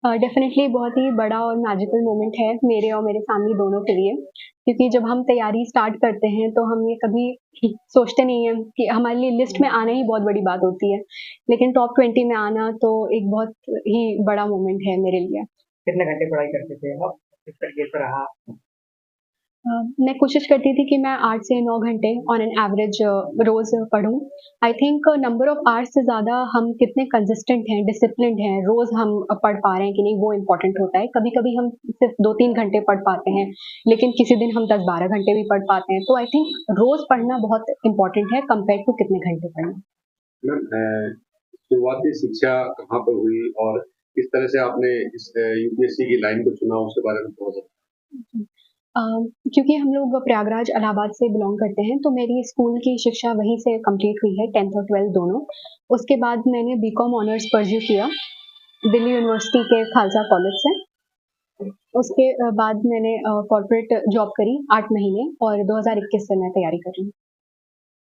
Definitely बहुत ही बड़ा और मैजिकल मोमेंट है मेरे और मेरे फैमिली दोनों के लिए, क्योंकि जब हम तैयारी स्टार्ट करते हैं तो हम ये कभी सोचते नहीं हैं कि हमारे लिए लिस्ट में आना ही बहुत बड़ी बात होती है। लेकिन टॉप 20 में आना तो एक बहुत ही बड़ा मोमेंट है मेरे लिए। कितने घंटे पढ़ाई करते थे आप? किस तरीके से रहा? मैं कोशिश करती थी कि मैं 8 से 9 घंटे ऑन एन एवरेज रोज़ पढूँ। I think number of hours से ज़्यादा हम कितने कंसिस्टेंट हैं, डिसिप्लिन्ड हैं, रोज़ हम पढ़ पा रहे हैं कि नहीं वो इम्पोर्टेंट होता है। कभी-कभी हम सिर्फ़ 2-3 घंटे पढ़ पाते हैं, लेकिन किसी दिन हम 10-12 घंटे भी पढ़ पाते हैं। तो आई थिंक रोज़ पढ़ना बहुत इम्पोर्टेंट है कंपेयर्ड टू कितने घंटे पढ़ना। मैम शुरुआती शिक्षा कहाँ पर हुई और किस तरह से आपने इस यूपीएससी की लाइन को चुना उसके बारे में थोड़ा सा। अ, क्योंकि हम लोग प्रयागराज इलाहाबाद से बिलॉन्ग करते हैं, तो मेरी स्कूल की शिक्षा वहीं से कंप्लीट हुई है 10th और 12th दोनों। उसके बाद मैंने बीकॉम ऑनर्स परस्यू किया, दिल्ली यूनिवर्सिटी के खालसा कॉलेज से। उसके बाद मैंने कॉर्पोरेट जॉब करी 8 महीने और 2021 से मैं तैयारी कर रही हूँ।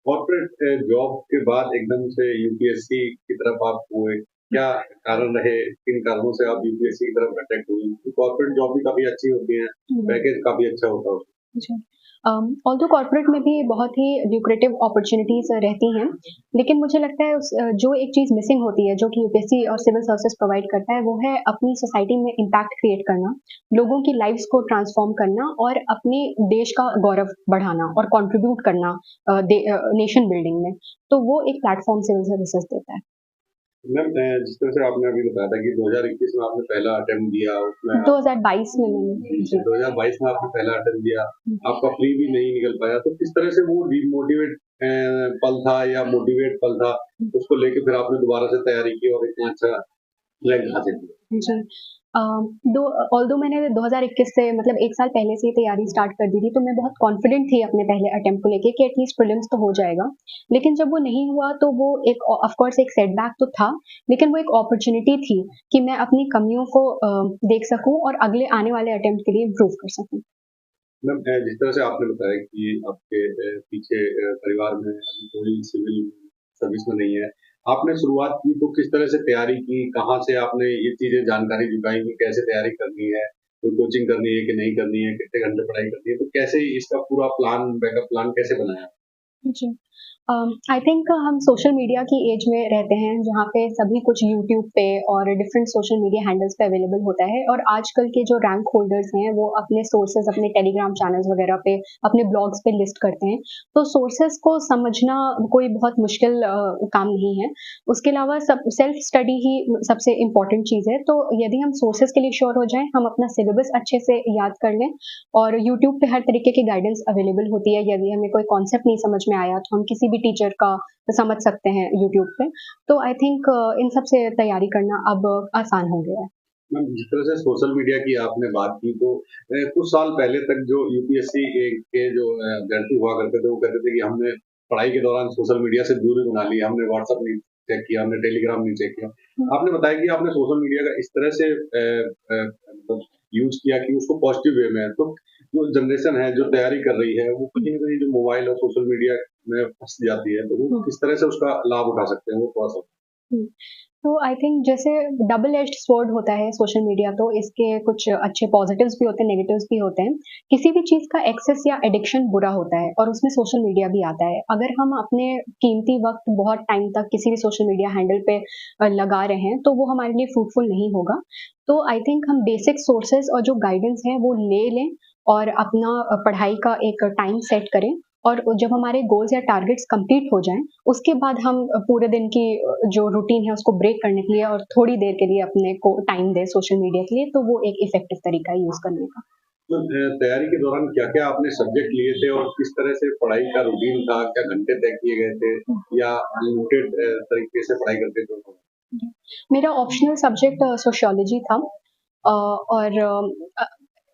कॉर्पोरेट जॉब के बाद एकदम से यूपीएससी की तरफ आप हुए, क्या कारण रहे? किन कारणों से आप यूपीएससी की तरफ अट्रैक्ट हुई? कॉर्पोरेट जॉब भी काफी अच्छी होती है, पैकेज काफी अच्छा होता है उसमें। जी। ऑल्दो कॉर्पोरेट में भी बहुत ही ल्यूक्रेटिव अपॉर्च्युनिटीज़ रहती हैं, लेकिन मुझे लगता है जो एक चीज़ मिसिंग होती है, जो कि यूपीएससी और सिविल सर्विसेज़ प्रोवाइड करता है, वो है अपनी सोसाइटी में इम्पैक्ट क्रिएट करना, लोगों की लाइफ़्स को ट्रांसफ़ॉर्म करना और अपने देश का गौरव बढ़ाना और कंट्रीब्यूट करना नेशन बिल्डिंग में। तो वो एक प्लेटफ़ॉर्म सिविल सर्विसेज़ देता है। मैम जिस तरह से आपने अभी बताया था कि 2021 में आपने पहला अटेम्प्ट दिया, उसमें 2022 में मैंने जी। 2022 में आपने पहला अटेम्प्ट दिया, हुँ। आपका प्री भी नहीं निकल पाया, तो किस तरह से वो डिमोटिवेट पल था या मोटिवेट पल था, उसको लेके फिर आपने दोबारा से तैयारी की और इतना अच्छा रैंक हासिल किया? जी। अ, दो ऑल्दो मैंने 2021 से मतलब 1 साल पहले से ही तैयारी स्टार्ट कर दी थी, तो मैं बहुत कॉन्फिडेंट थी अपने पहले अटेम्प्ट को लेके कि एटलीस्ट प्रीलिम्स तो हो जाएगा। लेकिन जब वो नहीं हुआ तो वो एक ऑफ कोर्स एक सेटबैक तो था, लेकिन वो एक अपॉर्च्युनिटी थी कि मैं अपनी कमियों को देख सकूँ और अगले आने वाले अटेम्प्ट के लिए इम्प्रूव कर सकूँ। मैम जिस तरह से आपने बताया कि आपके पीछे परिवार में अभी कोई सिविल सर्विस में नहीं है, आपने शुरुआत की तो किस तरह से तैयारी की? कहाँ से आपने ये चीज़ें जानकारी जुटाई कि कैसे तैयारी करनी है? कोई कोचिंग करनी है कि नहीं करनी है? कितने घंटे पढ़ाई करनी है? तो कैसे इसका पूरा प्लान, बैकअप प्लान कैसे बनाया? जी। आई थिंक हम सोशल मीडिया की एज में रहते हैं जहाँ पे सभी कुछ यूट्यूब पे और डिफरेंट सोशल मीडिया हैंडल्स पे अवेलेबल होता है और आजकल के जो रैंक होल्डर्स हैं वो अपने सोर्सेज अपने टेलीग्राम चैनल्स वगैरह पे अपने ब्लॉग्स पे लिस्ट करते हैं। तो सोर्सेज को समझना कोई बहुत मुश्किल काम नहीं है। उसके अलावा सब सेल्फ स्टडी ही सबसे इम्पोर्टेंट चीज़ है। तो यदि हम सोर्सेज के लिए श्योर हो जाएँ, हम अपना सिलेबस अच्छे से याद कर लें और यूट्यूब पे हर तरीके की गाइडेंस अवेलेबल होती है। यदि हमें कोई कॉन्सेप्ट नहीं समझ में आया तो हम किसी भी टीचर का समझ सकते हैं यूट्यूब पे। तो आई थिंक इन सब से तैयारी करना अब आसान हो गया है। मैम जिस तरह से सोशल मीडिया की आपने बात की तो कुछ साल पहले तक जो यूपीएससी के जो अभ्यर्थी हुआ करते थे वो कहते थे कि हमने पढ़ाई के दौरान सोशल मीडिया से दूरी बना ली, हमने व्हाट्सएप नहीं चेक किया, हमने टेलीग्राम नहीं चेक किया। हुँ। आपने बताया कि आपने सोशल मीडिया का इस तरह से मतलब यूज किया कि उसको पॉजिटिव वे में है। तो जो जनरेशन है जो तैयारी कर रही है वो कहीं ना कहीं जो मोबाइल और सोशल मीडिया में फंस जाती है, तो वो हुँ। किस तरह से उसका लाभ उठा सकते हैं वो थोड़ा सा। हुँ। तो आई थिंक जैसे डबल एज्ड स्वॉर्ड होता है सोशल मीडिया तो इसके कुछ अच्छे पॉज़िटिव्स भी होते हैं, नेगेटिव्स भी होते हैं। किसी भी चीज़ का एक्सेस या एडिक्शन बुरा होता है और उसमें सोशल मीडिया भी आता है। अगर हम अपने कीमती वक़्त बहुत टाइम तक किसी भी सोशल मीडिया हैंडल पे लगा रहे हैं, तो वो हमारे लिए फ्रूटफुल नहीं होगा। तो आई थिंक हम बेसिक सोर्सेज़ और जो गाइडेंस है वो ले लें और अपना पढ़ाई का एक टाइम सेट करें और जब हमारे गोल्स या टारगेट्स कंप्लीट हो जाएँ, उसके बाद हम पूरे दिन की जो रूटीन है उसको ब्रेक करने के लिए और थोड़ी देर के लिए अपने को टाइम दें सोशल मीडिया के लिए, तो वो एक इफ़ेक्टिव तरीका है यूज़ करने का। तो तैयारी के दौरान क्या-क्या आपने सब्जेक्ट लिए थे और किस तरह से पढ़ाई का रूटीन था? क्या घंटे तय किए गए थे हुँ, या अनलिमिटेड तरीके से पढ़ाई करते थे? जी। मेरा ऑप्शनल सब्जेक्ट सोशियोलॉजी था और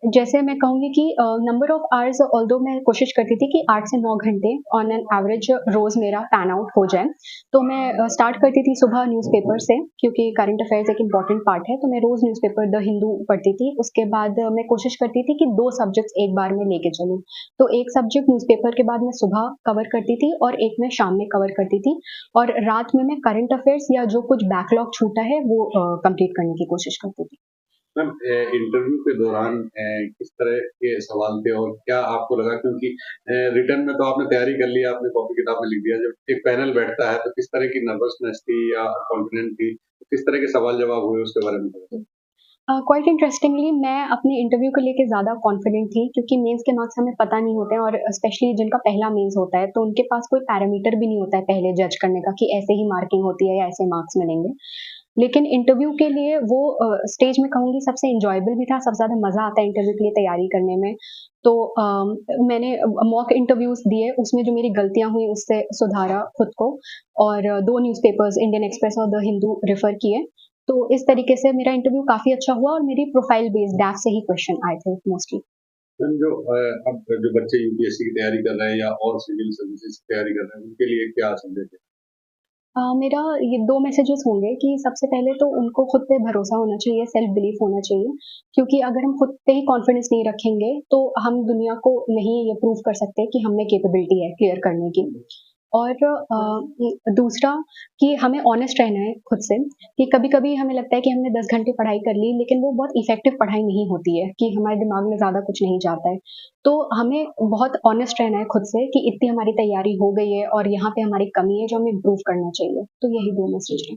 जैसे मैं कहूँगी कि नंबर ऑफ आवर्स ऑल्दो मैं कोशिश करती थी कि 8 से 9 घंटे ऑन एन एवरेज रोज़ मेरा पैन आउट हो जाए। तो मैं स्टार्ट करती थी सुबह न्यूज़पेपर से क्योंकि करंट अफेयर्स एक इम्पॉर्टेंट पार्ट है, तो मैं रोज़ न्यूज़पेपर द हिंदू पढ़ती थी। उसके बाद मैं कोशिश करती थी कि 2 सब्जेक्ट्स एक बार में लेके चलूँ। तो एक सब्जेक्ट न्यूज़पेपर के बाद मैं सुबह कवर करती थी और एक मैं शाम में कवर करती थी और रात में मैं करंट अफेयर्स या जो कुछ बैकलॉग छूटा है वो कंप्लीट करने की कोशिश करती थी। मैम इंटरव्यू के दौरान किस तरह के सवाल थे और क्या आपको लगा, क्योंकि रिटर्न में तो आपने तैयारी कर ली, आपने कॉपी किताब में लिख दिया, जब एक पैनल बैठता है तो किस तरह की नर्वसनेस थी या कॉन्फिडेंट थी, किस तरह के सवाल जवाब हुए उसके बारे में बताइए? क्वाइट इंटरेस्टिंगली मैं अपने इंटरव्यू को लेके ज़्यादा कॉन्फिडेंट थी क्योंकि मेंस के मार्क्स हमें पता नहीं होते हैं और स्पेशली जिनका पहला मेंस होता है तो उनके पास कोई पैरामीटर भी नहीं होता है पहले जज करने का कि ऐसे ही मार्किंग होती है या ऐसे मार्क्स मिलेंगे। लेकिन इंटरव्यू के लिए वो स्टेज में कहूँगी सबसे एन्जॉयबल भी था, सबसे ज़्यादा मज़ा आता है इंटरव्यू के लिए तैयारी करने में। तो मैंने मॉक इंटरव्यूज़ दिए, उसमें जो मेरी गलतियाँ हुई उससे सुधारा खुद को और 2 न्यूज़पेपर्स इंडियन एक्सप्रेस और द हिंदू रेफ़र किए। तो इस तरीके से मेरा इंटरव्यू काफ़ी अच्छा हुआ और मेरी प्रोफ़ाइल बेस्ड डैफ से ही क्वेश्चन आए थे मोस्टली। मैम जो अब जो बच्चे यूपीएससी की तैयारी कर रहे हैं या और सिविल सर्विसेज की तैयारी कर रहे हैं, उनके लिए क्या संदेश है? मेरा ये 2 मैसेजेस होंगे कि सबसे पहले तो उनको खुद पे भरोसा होना चाहिए, सेल्फ बिलीफ होना चाहिए, क्योंकि अगर हम खुद पे ही कॉन्फिडेंस नहीं रखेंगे, तो हम दुनिया को नहीं ये प्रूव कर सकते कि हम में कैपेबिलिटी है क्लियर करने की। और दूसरा कि हमें ऑनेस्ट रहना है खुद से कि कभी-कभी हमें लगता है कि हमने 10 घंटे पढ़ाई कर ली, लेकिन वो बहुत इफ़ेक्टिव पढ़ाई नहीं होती है कि हमारे दिमाग में ज़्यादा कुछ नहीं जाता है। तो हमें बहुत ऑनेस्ट रहना है खुद से कि इतनी हमारी तैयारी हो गई है और यहाँ पे हमारी कमी है जो हमें इम्प्रूव करना चाहिए। तो यही 2 मैसेज हैं।